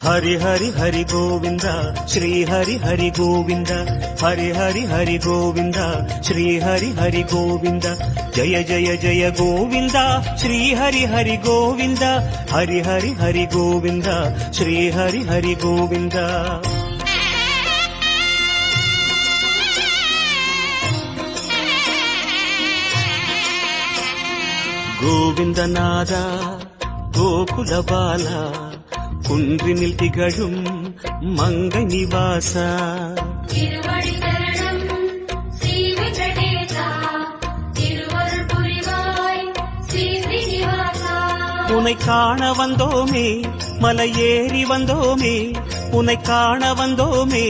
हरि हरि हरि गोविंद श्री हरि हरि गोविंद हरि हरि हरि गोविंद श्री हरि हरि गोविंद जय जय जय गोविंद श्री हरि हरि गोविंद हरि हरि हरि गोविंद श्री हरि हरि गोविंद गोविंदनादा गोकुल बाला குன்றினில் திகழும் மங்கை நிவாசா திருவடி சரணம் ஸ்ரீ வெங்கடேசா திருவருள் புரிவாய் ஸ்ரீ ஸ்ரீனிவாசா உன்னை காண வந்தோமே மலையேறி வந்தோமே உன்னை காண வந்தோமே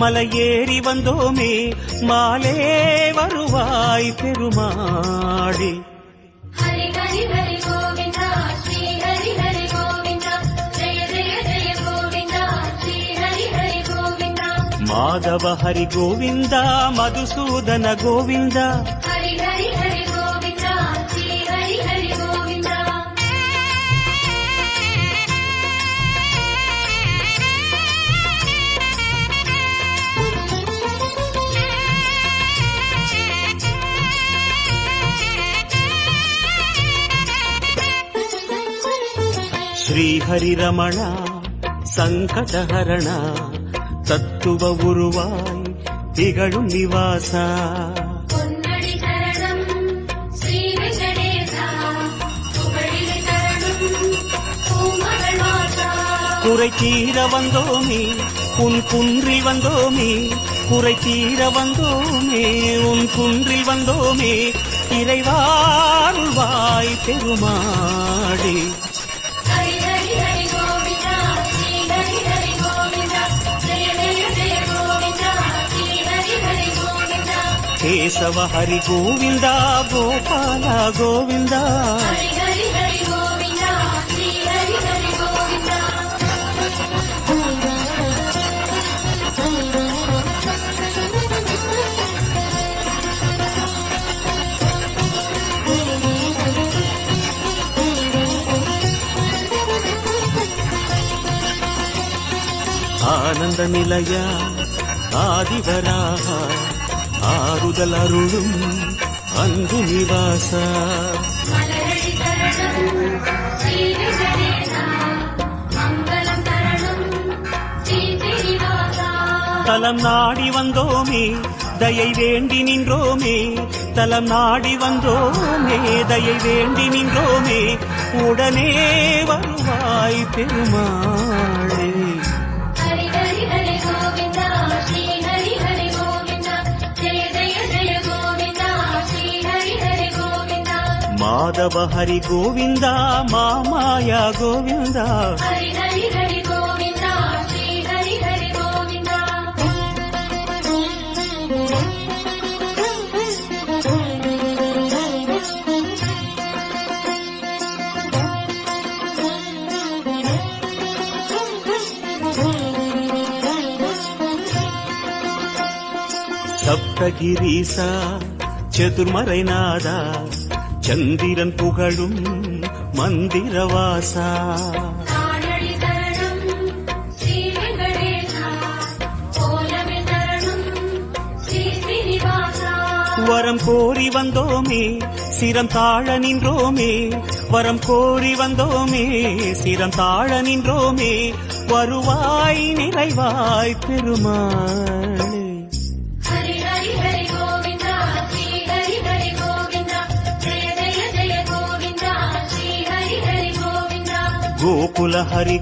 மலையேறி வந்தோமே மாலே வருவாய் பெருமாளே ஹரி ஹரி ஹரி கோவிந்தா ஸ்ரீ ஹரி ஹரி கோவிந்தா ஜெய ஜெய ஜெய கோவிந்தா ஸ்ரீ ஹரி ஹரி கோவிந்தா மாதவ ஹரி கோவிந்தா மதுசூதன கோவிந்தா ஹரி ஹரி ஹரி கோவிந்தா ஸ்ரீ ஹரி ஹரி கோவிந்தா ஸ்ரீ ஹரி ரமணா சங்கடஹரணா தத்துவ உருவாய் திகழும் நிவாசா பொன்னடி சரணம் ஸ்ரீ வெங்கடேசா புகழில் சரணம் பூமகள் வாசா குறை தீர வந்தோமே உன் குன்றில் வந்தோமே குறை தீர வந்தோமே உன் குன்றில் வந்தோமே இறைவாருள்வாய் பெருமாளே ஹரி ஹரி ஹரி கோவிந்தா ஸ்ரீ ஹரி ஹரி கோவிந்தா ஜெய ஜெய ஜெய கோவிந்தா ஸ்ரீ ஹரி ஹரி கோவிந்தா கேசவ ஹரி கோவிந்தா கோபால கோவிந்தா ஹரி ஹரி ஹரி கோவிந்தா ஸ்ரீ ஹரி ஹரி கோவிந்தா ஆனந்த நிலையா ஆதிவராக ஆறுதல் அருளும் அன்பு நிவாசா மலரடி சரணம் ஸ்ரீ வெங்கடேசா மங்களம் சரணம் ஸ்ரீ ஸ்ரீனிவாசா தலம் நாடி வந்தோமே தயை வேண்டி நின்றோமே தலம் நாடி வந்தோமே தயை வேண்டி நின்றோமே உடனே வருவாய் பெருமாளே ஹரி ஹரி ஹரி கோவிந்தா ஸ்ரீ ஹரி ஹரி கோவிந்தா ஜெய ஜெய ஜெய கோவிந்தா ஸ்ரீ ஹரி ஹரி கோவிந்தா மாதவ ஹரி கோவிந்தா மாமாயா கோவிந்தா ஹரி ஹரி ஹரி கோவிந்தா ஸ்ரீ ஹரி ஹரி கோவிந்தா சப்தகிரீசா சதுர்மறைநாதா சந்திரன் புகழும் மந்திரவாசா காணடி சரணம் ஸ்ரீ வெங்கடேசா கோலமே சரணம் ஸ்ரீ ஸ்ரீனிவாசா வரம் கோரி வந்தோமே சிரம் தாழ நின்றோமே வரம் கோரி வந்தோமே சிரம் தாழ நின்றோமே வருவாய் நிறைவாய் பெருமாளே ஹரி ஹரி ஹரி கோவிந்தா ஸ்ரீ ஹரி ஹரி கோவிந்தா ஜெய ஜெய ஜெய கோவிந்தா ஸ்ரீ ஹரி ஹரி கோவிந்தா கோகுல ஹரி